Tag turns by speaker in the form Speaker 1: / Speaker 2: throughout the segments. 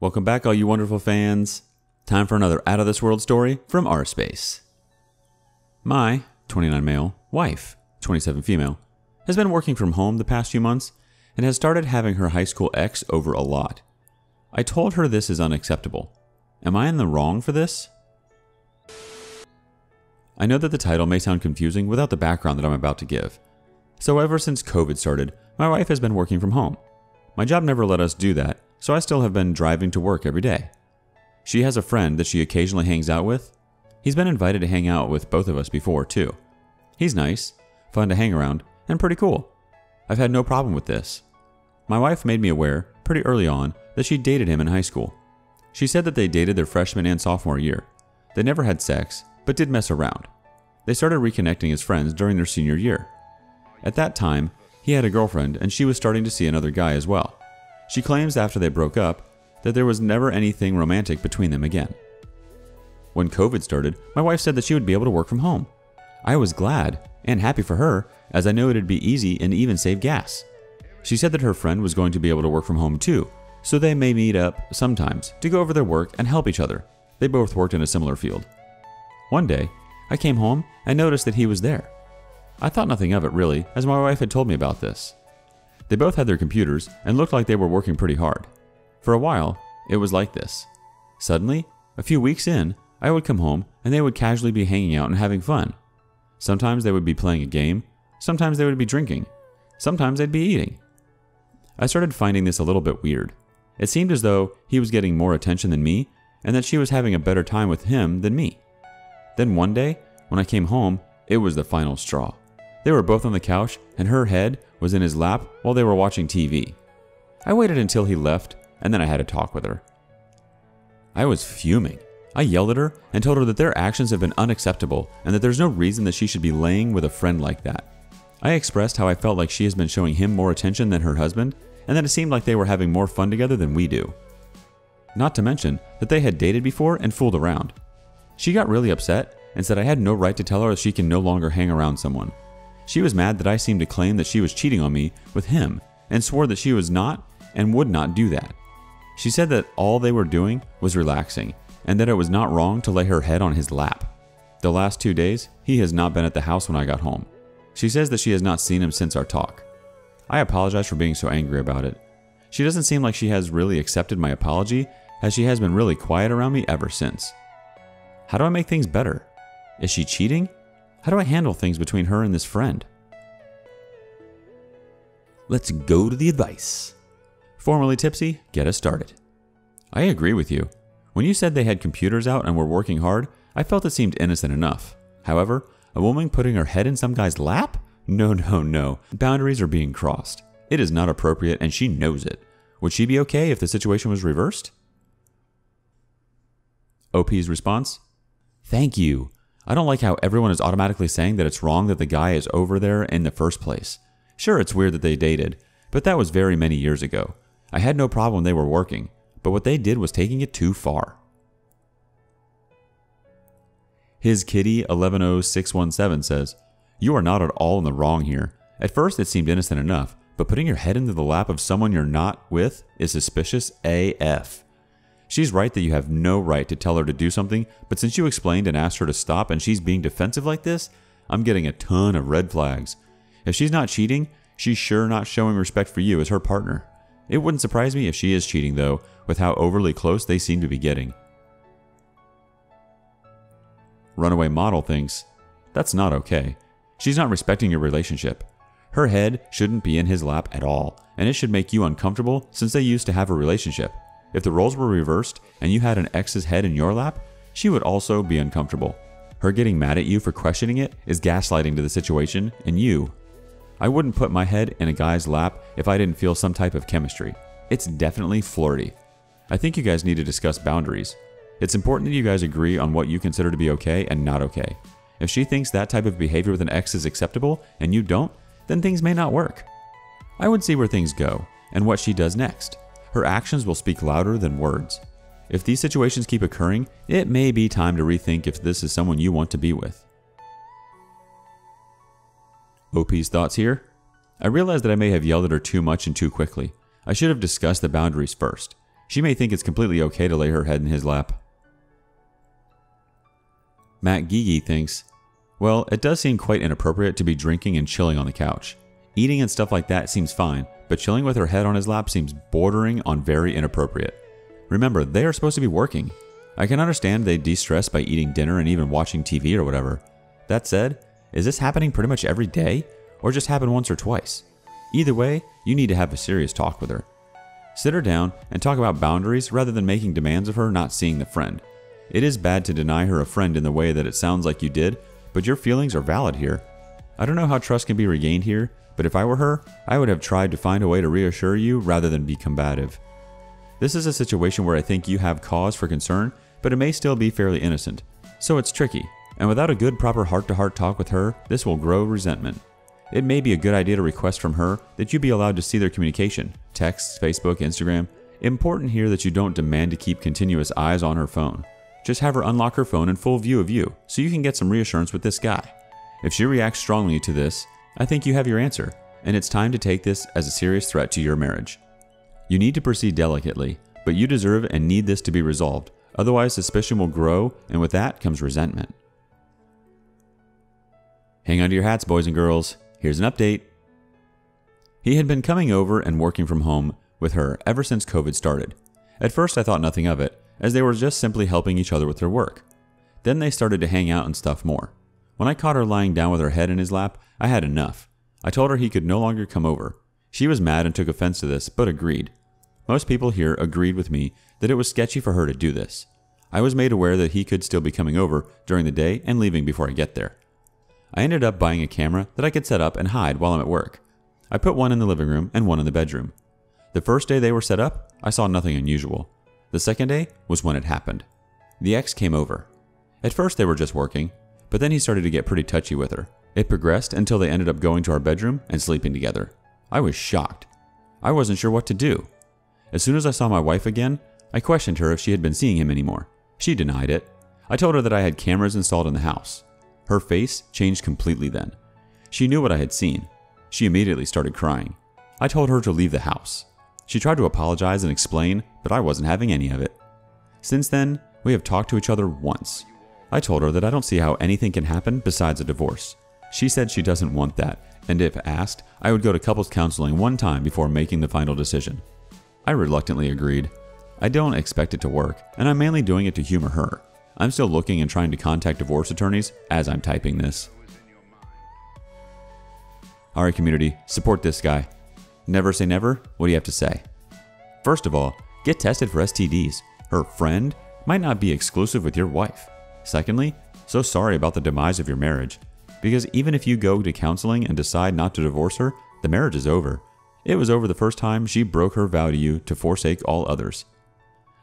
Speaker 1: Welcome back, all you wonderful fans. Time for another out of this world story from rSpace. My 29 male wife, 27 female, has been working from home the past few months and has started having her high school ex over a lot. I told her this is unacceptable. Am I in the wrong for this? I know that the title may sound confusing without the background that I'm about to give. So ever since COVID started, my wife has been working from home. My job never let us do that, so I still have been driving to work every day. She has a friend that she occasionally hangs out with. He's been invited to hang out with both of us before, too. He's nice, fun to hang around, and pretty cool. I've had no problem with this. My wife made me aware, pretty early on, that she dated him in high school. She said that they dated their freshman and sophomore year. They never had sex, but did mess around. They started reconnecting as friends during their senior year. At that time, he had a girlfriend and she was starting to see another guy as well. She claims after they broke up that there was never anything romantic between them again. When COVID started, my wife said that she would be able to work from home. I was glad and happy for her, as I know it'd be easy and even save gas. She said that her friend was going to be able to work from home too, so they may meet up sometimes to go over their work and help each other. They both worked in a similar field. One day, I came home and noticed that he was there. I thought nothing of it really, as my wife had told me about this. They both had their computers and looked like they were working pretty hard. For a while, it was like this. Suddenly, a few weeks in, I would come home and they would casually be hanging out and having fun. Sometimes they would be playing a game, sometimes they would be drinking, sometimes they'd be eating. I started finding this a little bit weird. It seemed as though he was getting more attention than me and that she was having a better time with him than me. Then one day, when I came home, it was the final straw. They were both on the couch and her head was in his lap while they were watching TV. I waited until he left and then I had a talk with her. I was fuming. I yelled at her and told her that their actions have been unacceptable and that there's no reason that she should be laying with a friend like that. I expressed how I felt like she has been showing him more attention than her husband and that it seemed like they were having more fun together than we do. Not to mention that they had dated before and fooled around. She got really upset and said I had no right to tell her that she can no longer hang around someone. She was mad that I seemed to claim that she was cheating on me with him and swore that she was not and would not do that. She said that all they were doing was relaxing and that it was not wrong to lay her head on his lap. The last 2 days, he has not been at the house when I got home. She says that she has not seen him since our talk. I apologize for being so angry about it. She doesn't seem like she has really accepted my apology, as she has been really quiet around me ever since. How do I make things better? Is she cheating? How do I handle things between her and this friend? Let's go to the advice. Formerly tipsy, get us started. I agree with you. When you said they had computers out and were working hard, I felt it seemed innocent enough. However, a woman putting her head in some guy's lap? No. Boundaries are being crossed. It is not appropriate and she knows it. Would she be okay if the situation was reversed? OP's response? Thank you. I don't like how everyone is automatically saying that it's wrong that the guy is over there in the first place. Sure, it's weird that they dated, but that was very many years ago. I had no problem when they were working, but what they did was taking it too far. His Kitty 110617 says, "You are not at all in the wrong here. At first it seemed innocent enough, but putting your head into the lap of someone you're not with is suspicious AF. She's right that you have no right to tell her to do something, but since you explained and asked her to stop and she's being defensive like this, I'm getting a ton of red flags. If she's not cheating, she's sure not showing respect for you as her partner. It wouldn't surprise me if she is cheating though, with how overly close they seem to be getting." Runaway Model thinks, "That's not okay. She's not respecting your relationship. Her head shouldn't be in his lap at all, and it should make you uncomfortable since they used to have a relationship. If the roles were reversed and you had an ex's head in your lap, she would also be uncomfortable. Her getting mad at you for questioning it is gaslighting to the situation and you. I wouldn't put my head in a guy's lap if I didn't feel some type of chemistry. It's definitely flirty. I think you guys need to discuss boundaries. It's important that you guys agree on what you consider to be okay and not okay. If she thinks that type of behavior with an ex is acceptable and you don't, then things may not work. I would see where things go and what she does next. Her actions will speak louder than words. If these situations keep occurring, it may be time to rethink if this is someone you want to be with." OP's thoughts here? I realize that I may have yelled at her too much and too quickly. I should have discussed the boundaries first. She may think it's completely okay to lay her head in his lap. Matt Gigi thinks, well, it does seem quite inappropriate to be drinking and chilling on the couch. Eating and stuff like that seems fine, but chilling with her head on his lap seems bordering on very inappropriate. Remember, they are supposed to be working. I can understand they de-stress by eating dinner and even watching TV or whatever. That said, is this happening pretty much every day, or just happen once or twice? Either way, you need to have a serious talk with her. Sit her down and talk about boundaries rather than making demands of her not seeing the friend. It is bad to deny her a friend in the way that it sounds like you did, but your feelings are valid here. I don't know how trust can be regained here, but if I were her, I would have tried to find a way to reassure you rather than be combative. This is a situation where I think you have cause for concern, but it may still be fairly innocent. So it's tricky, and without a good proper heart-to-heart talk with her, this will grow resentment. It may be a good idea to request from her that you be allowed to see their communication, texts, Facebook, Instagram. Important here that you don't demand to keep continuous eyes on her phone. Just have her unlock her phone in full view of you, so you can get some reassurance with this guy. If she reacts strongly to this, I think you have your answer, and it's time to take this as a serious threat to your marriage. You need to proceed delicately, but you deserve and need this to be resolved, otherwise suspicion will grow, and with that comes resentment. Hang on to your hats, boys and girls. Here's an update. He had been coming over and working from home with her ever since COVID started. At first I thought nothing of it, as they were just simply helping each other with their work. Then they started to hang out and stuff more. When I caught her lying down with her head in his lap, I had enough. I told her he could no longer come over. She was mad and took offense to this, but agreed. Most people here agreed with me that it was sketchy for her to do this. I was made aware that he could still be coming over during the day and leaving before I get there. I ended up buying a camera that I could set up and hide while I'm at work. I put one in the living room and one in the bedroom. The first day they were set up, I saw nothing unusual. The second day was when it happened. The ex came over. At first they were just working, but then he started to get pretty touchy with her. It progressed until they ended up going to our bedroom and sleeping together. I was shocked. I wasn't sure what to do. As soon as I saw my wife again, I questioned her if she had been seeing him anymore. She denied it. I told her that I had cameras installed in the house. Her face changed completely then. She knew what I had seen. She immediately started crying. I told her to leave the house. She tried to apologize and explain, but I wasn't having any of it. Since then, we have talked to each other once. I told her that I don't see how anything can happen besides a divorce. She said she doesn't want that, and if asked, I would go to couples counseling one time before making the final decision. I reluctantly agreed. I don't expect it to work, and I'm mainly doing it to humor her. I'm still looking and trying to contact divorce attorneys as I'm typing this. Alright community, support this guy. Never say never, what do you have to say? First of all, get tested for STDs. Her friend might not be exclusive with your wife. Secondly, so sorry about the demise of your marriage. Because even if you go to counseling and decide not to divorce her, the marriage is over. It was over the first time she broke her vow to you to forsake all others.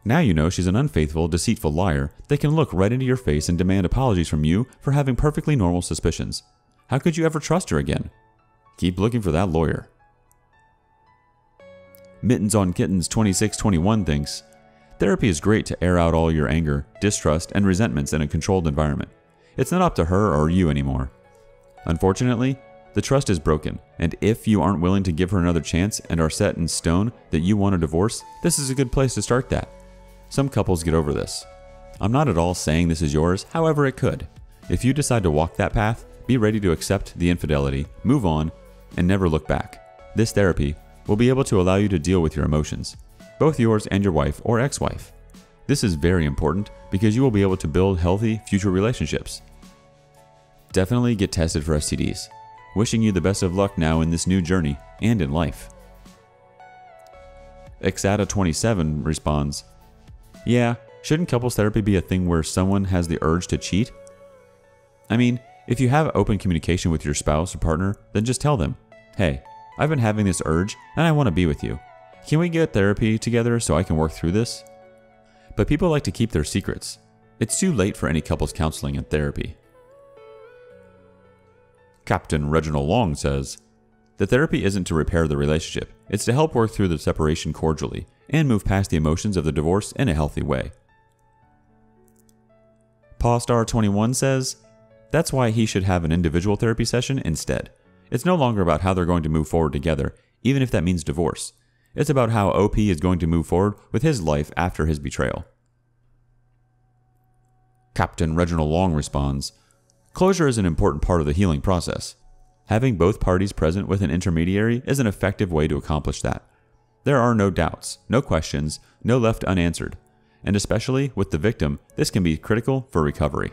Speaker 1: Now you know she's an unfaithful, deceitful liar that can look right into your face and demand apologies from you for having perfectly normal suspicions. How could you ever trust her again? Keep looking for that lawyer. Mittens on Kittens 2621 thinks, therapy is great to air out all your anger, distrust, and resentments in a controlled environment. It's not up to her or you anymore. Unfortunately, the trust is broken, and if you aren't willing to give her another chance and are set in stone that you want a divorce, this is a good place to start that. Some couples get over this. I'm not at all saying this is yours, however it could. If you decide to walk that path, be ready to accept the infidelity, move on, and never look back. This therapy will be able to allow you to deal with your emotions, both yours and your wife or ex-wife. This is very important because you will be able to build healthy future relationships. Definitely get tested for STDs. Wishing you the best of luck now in this new journey and in life. Exada27 responds, yeah, shouldn't couples therapy be a thing where someone has the urge to cheat? I mean, if you have open communication with your spouse or partner, then just tell them, hey, I've been having this urge and I want to be with you. Can we get therapy together so I can work through this? But people like to keep their secrets. It's too late for any couples counseling and therapy. Captain Reginald Long says, the therapy isn't to repair the relationship, it's to help work through the separation cordially and move past the emotions of the divorce in a healthy way. Pawstar21 says, that's why he should have an individual therapy session instead. It's no longer about how they're going to move forward together, even if that means divorce. It's about how OP is going to move forward with his life after his betrayal. Captain Reginald Long responds, "Closure is an important part of the healing process. Having both parties present with an intermediary is an effective way to accomplish that. There are no doubts, no questions, no left unanswered, and especially with the victim, this can be critical for recovery."